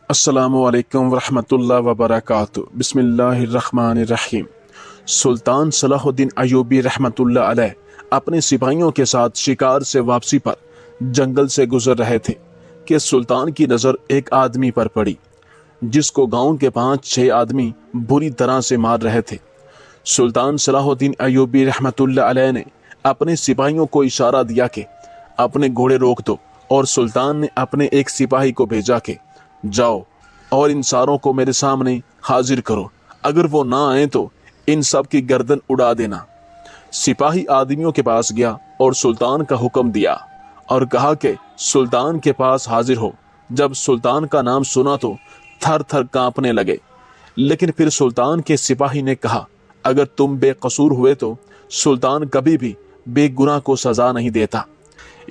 अस्सलामु अलैकुम वरहमतुल्लाह वबरकातुह। बिस्मिल्लाहिर्रहमानिर्रहीम। सुल्तान सलाहुद्दीन अय्यूबी रहमतुल्लाह अलैह अपने सिपाहियों के साथ शिकार से वापसी पर जंगल से गुजर रहे थे कि सुल्तान की नज़र एक आदमी पर पड़ी जिसको गांव के 5-6 आदमी बुरी तरह से मार रहे थे। सुल्तान सलाहुद्दीन अय्यूबी रहमतुल्लाह अलैह ने अपने सिपाहियों को इशारा दिया कि अपने घोड़े रोक दो, और सुल्तान ने अपने एक सिपाही को भेजा कि जाओ और इन सारों को मेरे सामने हाजिर करो, अगर वो ना आए तो इन सब की गर्दन उड़ा देना। सिपाही आदमियों के पास गया और सुल्तान का हुक्म दिया और कहा कि सुल्तान के पास हाजिर हो। जब सुल्तान का नाम सुना तो थर थर कांपने लगे, लेकिन फिर सुल्तान के सिपाही ने कहा, अगर तुम बेकसूर हुए तो सुल्तान कभी भी बेगुनाह को सजा नहीं देता।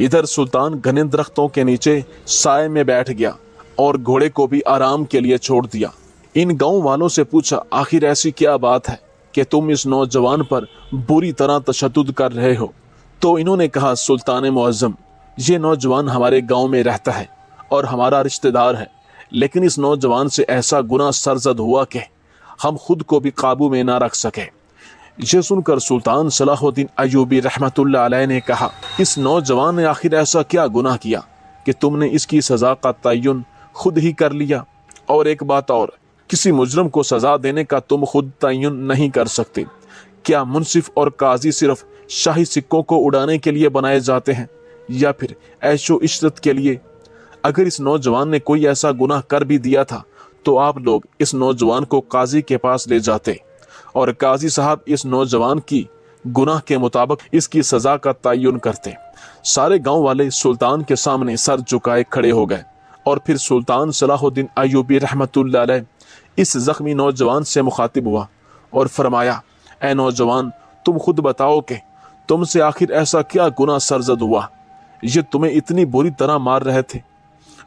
इधर सुल्तान घने दरख्तों के नीचे साए में बैठ गया और घोड़े को भी आराम के लिए छोड़ दिया। इन गांव वालों से पूछा, आखिर ऐसी क्या बात है कि तुम इस नौजवान पर बुरी तरह तशद्दुद कर रहे हो? तो इन्होंने कहा, सुल्तान मुअज्जम, ये नौजवान हमारे गांव में रहता है और हमारा रिश्तेदार है, लेकिन इस नौजवान से ऐसा गुनाह सरजद हुआ कि हम खुद को भी काबू में ना रख सके। ये सुनकर सुल्तान सलाहुद्दीन अय्यूबी रहमतुल्लाह अलैह ने कहा, इस नौजवान ने आखिर ऐसा क्या गुनाह किया कि तुमने इसकी सजा का तयन खुद ही कर लिया? और एक बात और, किसी मुजरम को सजा देने का तुम खुद तयन नहीं कर सकते। क्या मुंसिफ और काजी सिर्फ शाही सिक्कों को उड़ाने के लिए बनाए जाते हैं या फिर ऐशो इशरत के लिए? अगर इस नौजवान ने कोई ऐसा गुनाह कर भी दिया था तो आप लोग इस नौजवान को काजी के पास ले जाते और काजी साहब इस नौजवान की गुनाह के मुताबिक इसकी सजा का तयन करते। सारे गांव वाले सुल्तान के सामने सर झुकाए खड़े हो गए और फिर सुल्तान सलाहुद्दीन अय्यूबी रहमतुल्लाह अलैह इस जख्मी नौजवान से मुखातिब हुआ और फरमाया, ऐ नौजवान, तुम खुद बताओ कि तुमसे आखिर ऐसा क्या गुनाह सरजद हुआ, ये तुम्हें इतनी बुरी तरह मार रहे थे?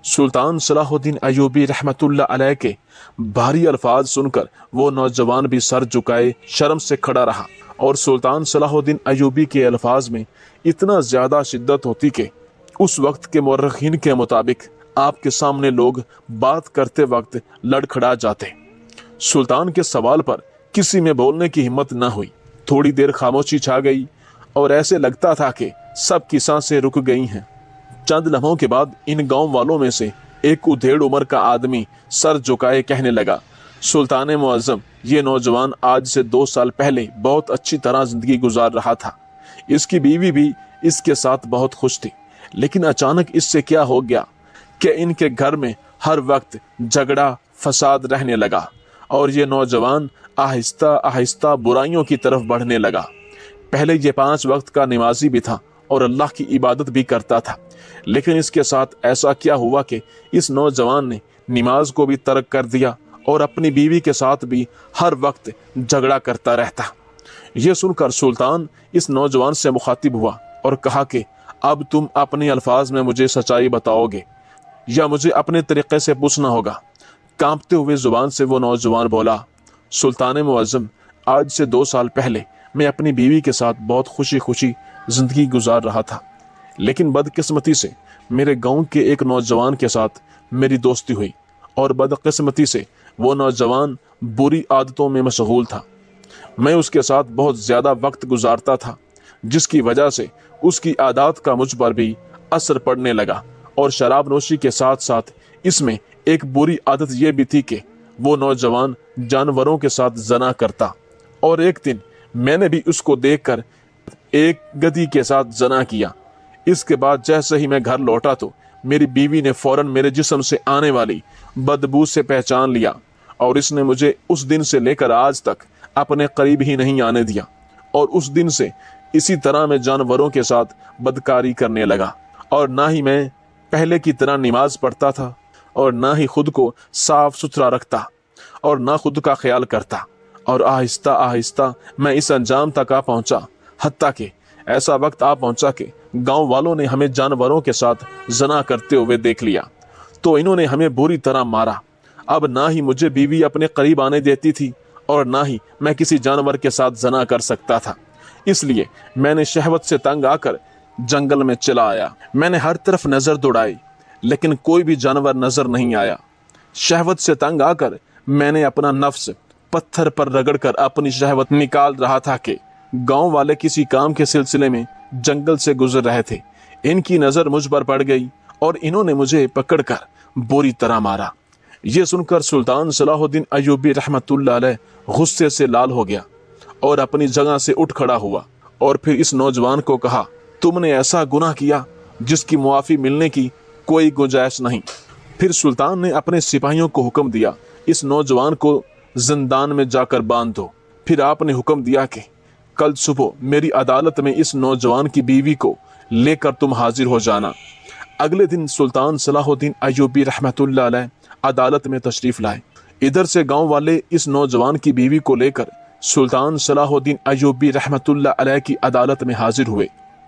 सुल्तान सलाहुद्दीन अय्यूबी रहमतुल्लाह अलैह के भारी अल्फाज सुनकर वो नौजवान भी सर झुकाए शर्म से खड़ा रहा, और सुल्तान सलाहुद्दीन अय्यूबी के अल्फाज में इतना ज्यादा शिद्दत होती कि उस वक्त के मुर्रखीन के मुताबिक आपके सामने लोग बात करते वक्त लड़खड़ा जाते। सुल्तान के सवाल पर किसी में बोलने की हिम्मत न हुई। थोड़ी देर खामोशी छा गई और ऐसे लगता था कि सब की सांसें रुक गई हैं। चंद लम्हों के बाद इन गांव वालों में से एक उधेड़ उम्र का आदमी सर झुकाए कहने लगा, सुल्तान मुअज्जम, ये नौजवान आज से 2 साल पहले बहुत अच्छी तरह जिंदगी गुजार रहा था। इसकी बीवी भी इसके साथ बहुत खुश थी, लेकिन अचानक इससे क्या हो गया कि इनके घर में हर वक्त झगड़ा फसाद रहने लगा और ये नौजवान आहिस्ता आहिस्ता बुराइयों की तरफ बढ़ने लगा। पहले ये 5 वक्त का नमाजी भी था और अल्लाह की इबादत भी करता था, लेकिन इसके साथ ऐसा क्या हुआ कि इस नौजवान ने नमाज को भी तर्क कर दिया और अपनी बीवी के साथ भी हर वक्त झगड़ा करता रहता। यह सुनकर सुल्तान इस नौजवान से मुखातिब हुआ और कहा कि अब तुम अपने अल्फाज में मुझे सच्चाई बताओगे या मुझे अपने तरीके से पूछना होगा? कांपते हुए जुबान से वो नौजवान बोला, सुल्तान मुअज्जम, आज से 2 साल पहले मैं अपनी बीवी के साथ बहुत खुशी खुशी जिंदगी गुजार रहा था, लेकिन बदकिस्मती से मेरे गांव के एक नौजवान के साथ मेरी दोस्ती हुई और बदकिस्मती से वो नौजवान बुरी आदतों में मशगूल था। मैं उसके साथ बहुत ज़्यादा वक्त गुजारता था, जिसकी वजह से उसकी आदत का मुझ पर भी असर पड़ने लगा, और शराब नोशी के साथ साथ इसमें एक बुरी आदत यह भी थी कि वो नौजवान जानवरों के साथ जना करता। और एक दिन मैंने भी उसको देखकर एक गधी के साथ जना किया। इसके बाद जैसे ही मैं घर लौटा तो मेरी बीवी ने फौरन मेरे जिस्म से आने वाली बदबू से पहचान लिया और इसने मुझे उस दिन से लेकर आज तक अपने करीब ही नहीं आने दिया, और उस दिन से इसी तरह मैं जानवरों के साथ बदकारी करने लगा, और ना ही मैं पहले की तरह नमाज पढ़ता था और ना ही खुद को साफ सुथरा रखता और ना खुद का ख्याल करता, और आहिस्ता आहिस्ता मैं इस अंजाम तक आ पहुंचा, हत्ता कि ऐसा वक्त आ पहुंचा कि गांव वालों ने हमें जानवरों के साथ जना करते हुए देख लिया तो इन्होंने हमें बुरी तरह मारा। अब ना ही मुझे बीवी अपने करीब आने देती थी और ना ही मैं किसी जानवर के साथ जना कर सकता था। इसलिए मैंने शहवत से तंग आकर जंगल में चला आया। मैंने हर तरफ नजर दौड़ाई, लेकिन कोई भी जानवर नजर नहीं आया। शहवत से तंग आकर मैंने अपना नफ्स पत्थर पर रगड़कर अपनी शहवत निकाल रहा था कि गांव वाले किसी काम के सिलसिले में जंगल से गुजर रहे थे। इनकी नजर मुझ पर पड़ गई और इन्होंने मुझे पकड़कर बुरी तरह मारा। ये सुनकर सुल्तान सलाहुद्दीन अय्यूबी रहमतुल्लाह अलैह गुस्से से लाल हो गया और अपनी जगह से उठ खड़ा हुआ और फिर इस नौजवान को कहा, तुमने ऐसा गुनाह किया जिसकी मुआफी मिलने की कोई गुंजाइश नहीं। फिर सुल्तान ने अपने सिपाहियों को हुक्म दिया, इस नौजवान को जिंदान में जाकर बांध दो। फिर आपने हुक्म दिया कि कल सुबह मेरी अदालत में इस नौजवान की बीवी को लेकर तुम हाजिर हो जाना। अगले दिन सुल्तान सलाहुद्दीन अय्यूबी रहमतुल्लाह अलैह अदालत में तशरीफ लाए। इधर से गांव वाले इस नौजवान की बीवी को लेकर सुल्तान सलाहुद्दीन अय्यूबी रहमतुल्लाह अलैह की अदालत में हाजिर हुए।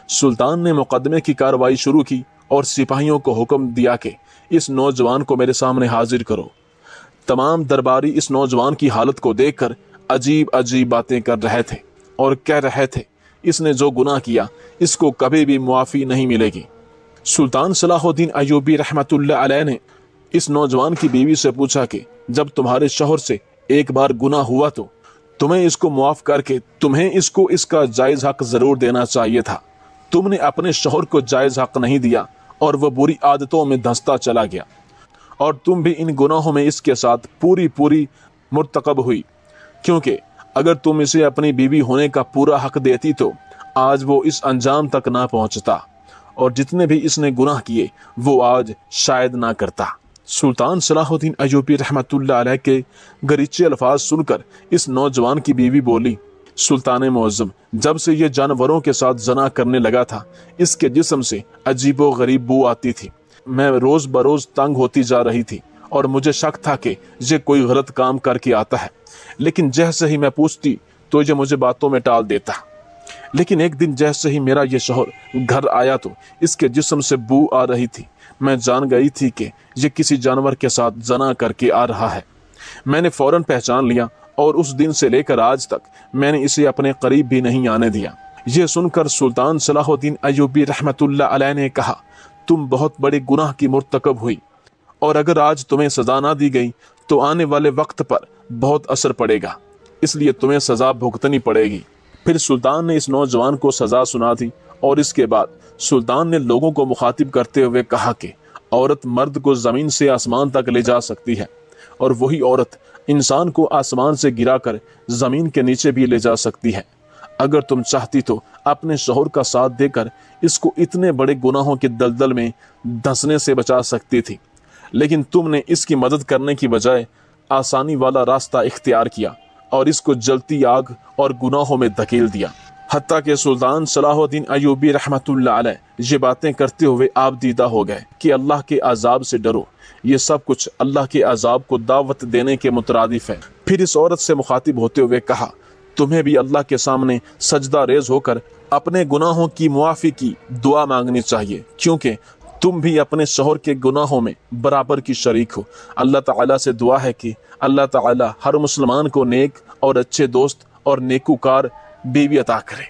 सुल्तान ने मुकदमे की कार्रवाई शुरू की और सिपाहियों को हुक्म दिया कि इस नौजवान को मेरे सामने हाजिर करो। तमाम दरबारी इस नौजवान की हालत को देखकर अजीब अजीब बातें कर रहे थे और कह रहे थे, इसने जो गुनाह किया इसको कभी भी मुआफी नहीं मिलेगी। सुल्तान सलाहुद्दीन अय्यूबी रहमतुल्लाह अलैह ने इस नौजवान की बीवी से पूछा कि जब तुम्हारे शौहर से एक बार गुनाह हुआ तो तुम्हें इसको मुआफ करके तुम्हें इसको इसका जायज हक जरूर देना चाहिए था। तुमने अपने शौहर को जायज हक नहीं दिया और वह बुरी आदतों में धंसता चला गया और तुम भी इन गुनाहों में इसके साथ पूरी मुर्तकब हुई, क्योंकि अगर तुम इसे अपनी बीवी होने का पूरा हक देती तो आज वो इस अंजाम तक ना पहुंचता और जितने भी इसने गुनाह किए वो आज शायद ना करता। सुल्तान सलाहुद्दीन अय्यूबी रहमतुल्लाह अलैह के गरीचे अल्फाज सुनकर इस नौजवान की बीवी बोली, सुल्तान मुअज्जम, जब से ये जानवरों के साथ जना करने लगा था इसके जिस्म से अजीबो गरीब बू आती थी। मैं रोज बरोज तंग होती जा रही थी और मुझे शक था कि ये कोई गलत काम करके आता है, लेकिन जैसे ही मैं पूछती तो ये मुझे बातों में टाल देता। लेकिन एक दिन जैसे ही मेरा ये शौहर घर आया तो इसके जिस्म से बू आ रही थी। मैं जान गई थी कि ये किसी जानवर के साथ जना करके आ रहा है। मैंने फौरन पहचान लिया और उस दिन से लेकर आज तक मैंने इसे अपने करीब भी नहीं आने दिया। ये सुनकर सुल्तान सलाहुद्दीन अय्यूबी रहमतुल्लाह अलैह ने कहा, तुम बहुत बड़े गुनाह की मुर्तकब हुई और अगर आज तुम्हें सजा ना दी गई तो आने वाले वक्त पर बहुत असर पड़ेगा, इसलिए तुम्हें सजा भुगतनी पड़ेगी। फिर सुल्तान ने इस नौजवान को सजा सुना दी और इसके बाद सुल्तान ने लोगों को मुखातिब करते हुए कहा कि औरत मर्द को जमीन से आसमान तक ले जा सकती है और वही औरत इंसान को आसमान से गिराकर जमीन के नीचे भी ले जा सकती है। अगर तुम चाहती तो अपने शौहर का साथ देकर इसको इतने बड़े गुनाहों के दलदल में धंसने से बचा सकती थी, लेकिन तुमने इसकी मदद करने की बजाय आसानी वाला रास्ता इख्तियार किया और इसको जलती आग और गुनाहों में धकेल दिया। हत्ता के सुल्तान सलाहुद्दीन अय्यूबी रहमतुल्लाह अलैह ये बातें करते हुए आप दीदा हो गए कि अल्लाह के अजाब से डरो। ये सब कुछ अल्लाह के अजाब को दावत देने के मुतरादिफ है। फिर इस औरत से मुखातिब होते हुए कहा, तुम्हें भी अल्लाह के सामने सजदा रेज होकर अपने गुनाहों की मुआफी की दुआ मांगनी चाहिए, क्योंकि तुम भी अपने शौहर के गुनाहों में बराबर की शरीक हो। अल्लाह ताला से दुआ है कि अल्लाह ताला हर मुसलमान को नेक और अच्छे दोस्त और नेकूकार बीवी अता करे।